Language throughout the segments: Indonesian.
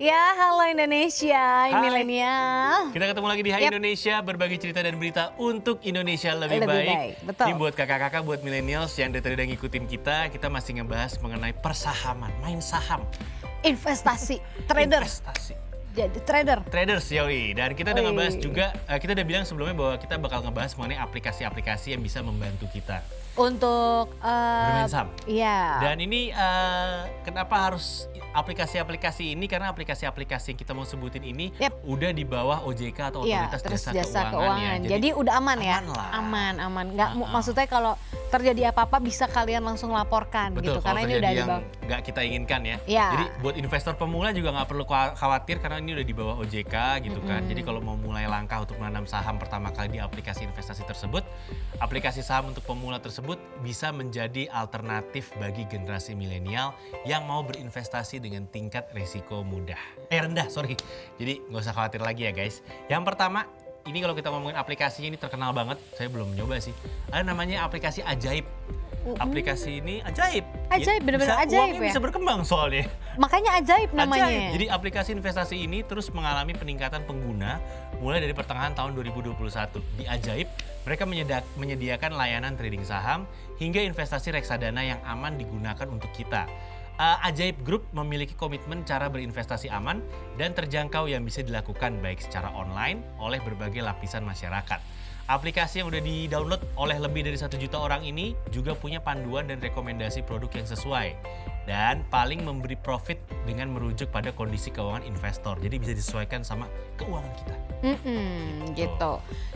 Ya, halo Indonesia, Hai. milenial. Kita ketemu lagi di Hai Yap. Indonesia, berbagi cerita dan berita untuk Indonesia lebih Lebih baik. baik, betul. Ini buat kakak-kakak, buat millennials yang dari tadi udah ngikutin kita masih ngebahas mengenai persahaman, main saham, Investasi, trader. investasi. Jadi trader. Traders yoi, dan kita udah Oi. ngebahas juga, kita udah bilang sebelumnya bahwa kita bakal ngebahas mengenai aplikasi-aplikasi yang bisa membantu kita Untuk bermain saham. Iya. Dan ini kenapa harus aplikasi-aplikasi ini? Karena aplikasi-aplikasi yang kita mau sebutin ini Yap. udah di bawah OJK atau Iya, Otoritas terus Jasa Keuangan ya. Jadi udah aman ya? aman lah. Aman. Nggak, maksudnya kalau terjadi apa-apa bisa kalian langsung laporkan Betul, gitu. kalau Karena ini terjadi udah di yang bawah. nggak kita inginkan ya. Iya. Jadi buat investor pemula juga nggak perlu khawatir karena ini udah di bawah OJK gitu kan. Jadi kalau mau mulai langkah untuk menanam saham pertama kali di aplikasi investasi tersebut, aplikasi saham untuk pemula tersebut bisa menjadi alternatif bagi generasi milenial yang mau berinvestasi dengan tingkat risiko rendah. Jadi nggak usah khawatir lagi ya guys. Yang pertama, ini kalau kita ngomongin aplikasinya ini terkenal banget, saya belum nyoba sih. Ada namanya aplikasi Ajaib. Aplikasi ini ajaib. Ajaib, bener-bener Bisa- ajaib uangnya ya? bisa berkembang soalnya. Makanya ajaib namanya. Ajaib. Jadi aplikasi investasi ini terus mengalami peningkatan pengguna mulai dari pertengahan tahun 2021. Di Ajaib, mereka menyediakan layanan trading saham hingga investasi reksadana yang aman digunakan untuk kita. Ajaib Group memiliki komitmen cara berinvestasi aman dan terjangkau yang bisa dilakukan baik secara online oleh berbagai lapisan masyarakat. Aplikasi yang udah di-download oleh lebih dari 1 juta orang ini juga punya panduan dan rekomendasi produk yang sesuai. Dan paling memberi profit dengan merujuk pada kondisi keuangan investor. Jadi bisa disesuaikan sama keuangan kita. Gitu.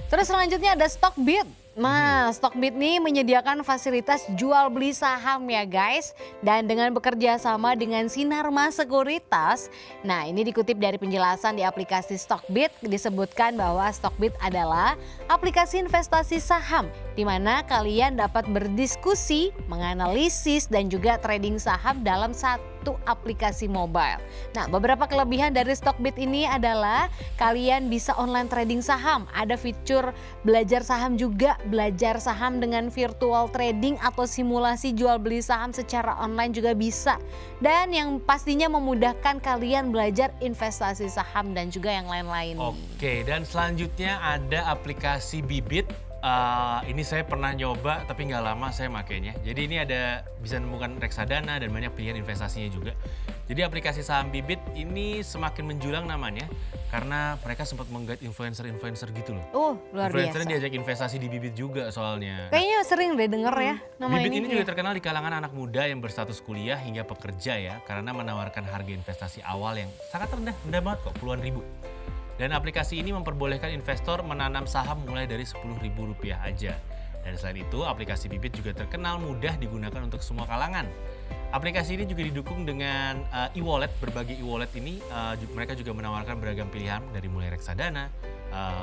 Terus selanjutnya ada Stockbit. Nah, Stockbit nih menyediakan fasilitas jual beli saham ya guys. Dan dengan bekerja sama dengan Sinarma Sekuritas. Nah, ini dikutip dari penjelasan di aplikasi Stockbit, disebutkan bahwa Stockbit adalah aplikasi investasi saham di mana kalian dapat berdiskusi, menganalisis dan juga trading saham dalam satu aplikasi mobile. Nah, beberapa kelebihan dari Stockbit ini adalah kalian bisa online trading saham, ada fitur belajar saham juga, belajar saham dengan virtual trading atau simulasi jual beli saham secara online juga bisa. Dan yang pastinya memudahkan kalian belajar investasi saham dan juga yang lain-lain. Oke, dan selanjutnya ada aplikasi Bibit. Ini saya pernah nyoba tapi nggak lama saya makainya. Jadi ini ada bisa menemukan reksadana dan banyak pilihan investasinya juga. Jadi aplikasi saham Bibit ini semakin menjulang namanya karena mereka sempat menggait influencer-influencer gitu loh. Luar Influencer biasa. diajak investasi di Bibit juga soalnya. Kayaknya sering deh denger ya nama Bibit ini juga ya. terkenal di kalangan anak muda yang berstatus kuliah hingga pekerja ya, karena menawarkan harga investasi awal yang sangat rendah banget kok, puluhan ribu. Dan aplikasi ini memperbolehkan investor menanam saham mulai dari Rp10.000 aja. Dan selain itu, aplikasi Bibit juga terkenal mudah digunakan untuk semua kalangan. Aplikasi ini juga didukung dengan e-wallet. Berbagai e-wallet ini mereka juga menawarkan beragam pilihan dari mulai reksadana,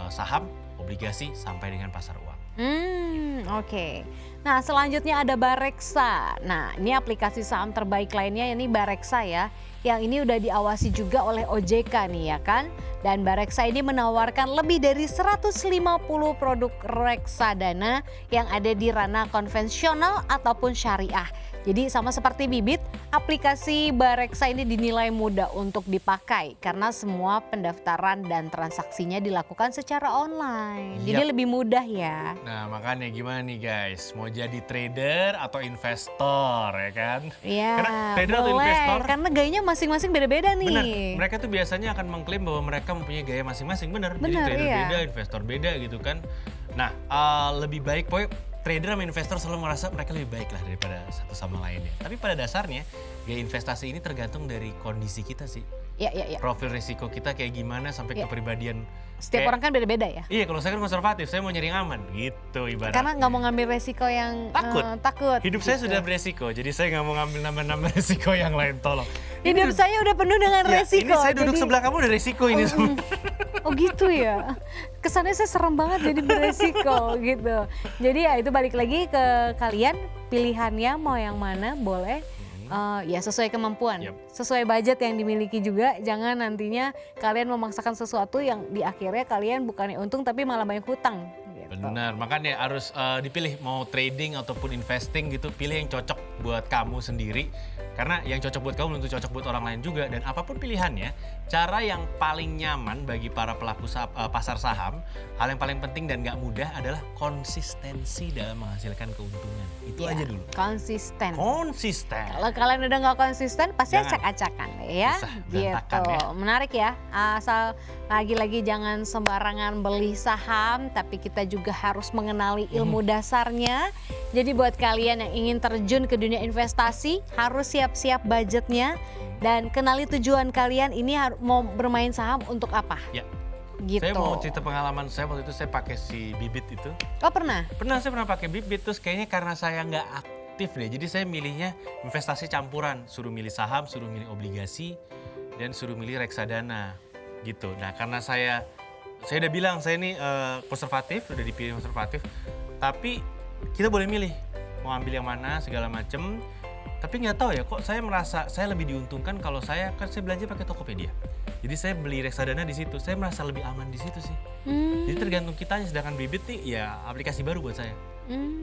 saham, obligasi, sampai dengan pasar uang. Oke. Nah, selanjutnya ada Bareksa. Nah, ini aplikasi saham terbaik lainnya, ini Bareksa ya. Yang ini udah diawasi juga oleh OJK nih ya kan. Dan Bareksa ini menawarkan lebih dari 150 produk reksadana yang ada di ranah konvensional ataupun syariah. Jadi sama seperti Bibit, aplikasi Bareksa ini dinilai mudah untuk dipakai karena semua pendaftaran dan transaksinya dilakukan secara online. Jadi Yap. lebih mudah ya. Nah makanya gimana nih guys, mau jadi trader atau investor ya kan? Iya, Karena trader atau boleh. investor, Karena gayanya masing-masing beda-beda nih. benar, mereka tuh biasanya akan mengklaim bahwa mereka mempunyai gaya masing-masing, benar. Jadi Benar, trader iya. beda, investor beda gitu kan. Nah lebih baik, pokoknya trader sama investor selalu merasa mereka lebih baik lah daripada satu sama lainnya. Tapi pada dasarnya gaya investasi ini tergantung dari kondisi kita sih. Iya. Profil risiko kita kayak gimana sampai Iya. kepribadian. Setiap orang kan beda-beda ya. Iya, kalau saya kan konservatif, saya mau nyari yang aman gitu ibaratnya. Karena nggak mau ngambil resiko yang takut. Hidup saya gitu. sudah beresiko, jadi saya nggak mau ngambil nambah-nambah resiko yang lain, tolong. Hidup saya udah penuh dengan Ya, resiko. ini saya duduk jadi- sebelah kamu udah resiko ini semua. Oh gitu ya. Kesannya saya serem banget jadi beresiko gitu. Jadi ya itu balik lagi ke kalian, pilihannya mau yang mana boleh. Ya sesuai kemampuan, Yap. sesuai budget yang dimiliki juga. Jangan nantinya kalian memaksakan sesuatu yang di akhirnya kalian bukannya untung tapi malah banyak hutang. Gitu. Benar, makanya harus dipilih mau trading ataupun investing gitu, pilih yang cocok buat kamu sendiri Karena yang cocok buat kamu belum tentu cocok buat orang lain juga. Dan apapun pilihannya, cara yang paling nyaman bagi para pelaku pasar saham, hal yang paling penting dan gak mudah adalah konsistensi dalam menghasilkan keuntungan. Itu aja dulu. Konsisten. Konsisten. Kalau kalian udah nggak konsisten, pasti Jangan. acak-acakan ya. Susah, Gitu. berantakan ya. Menarik ya. Asal lagi-lagi jangan sembarangan beli saham, tapi kita juga harus mengenali ilmu dasarnya. Jadi buat kalian yang ingin terjun ke dunia investasi, harus siap-siap budgetnya dan kenali tujuan kalian ini mau bermain saham untuk apa. Ya. Gitu. Saya mau cerita pengalaman saya waktu itu saya pakai si bibit itu. Oh pernah? Saya pernah pakai bibit terus kayaknya karena saya nggak aktif deh. Jadi saya milihnya investasi campuran, suruh milih saham, suruh milih obligasi, dan suruh milih reksadana gitu. Nah karena saya udah bilang saya ini konservatif, udah dipilih konservatif. Tapi kita boleh milih mau ambil yang mana segala macem. Tapi nggak tahu ya kok saya merasa saya lebih diuntungkan kalau saya belanja pakai Tokopedia. Jadi saya beli reksadana di situ, saya merasa lebih aman di situ sih. Jadi tergantung kitanya, sedangkan bibit nih ya aplikasi baru buat saya.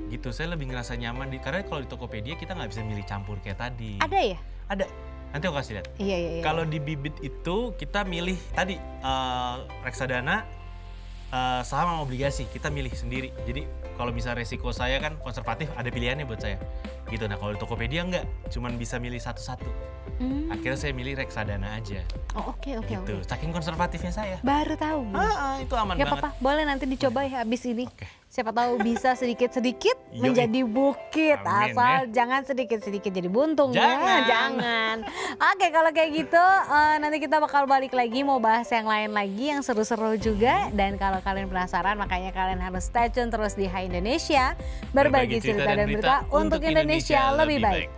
Gitu, saya lebih ngerasa nyaman karena kalau di Tokopedia kita nggak bisa milih campur kayak tadi. Ada ya? Ada, nanti aku kasih lihat. Iya. Kalau di bibit itu kita milih tadi reksadana, saham sama obligasi, kita milih sendiri. Jadi kalau misalnya resiko saya kan konservatif, ada pilihannya buat saya. Gitu, nah kalau di Tokopedia enggak, cuman bisa milih satu-satu. Akhirnya saya milih reksadana aja. Oh oke. Gitu, saking konservatifnya saya. Baru tahu. Itu aman Gak banget. apa-apa, boleh nanti dicoba ya habis ini. Oke. Siapa tahu bisa sedikit-sedikit Yoi. menjadi bukit. Amin, Asal jangan sedikit-sedikit jadi buntung Jangan. ya. Jangan. Oke, kalau kayak gitu nanti kita bakal balik lagi mau bahas yang lain lagi yang seru-seru juga. Dan kalau kalian penasaran makanya kalian harus stay tune terus di Hai Indonesia. Berbagi cerita dan berita untuk Indonesia lebih baik.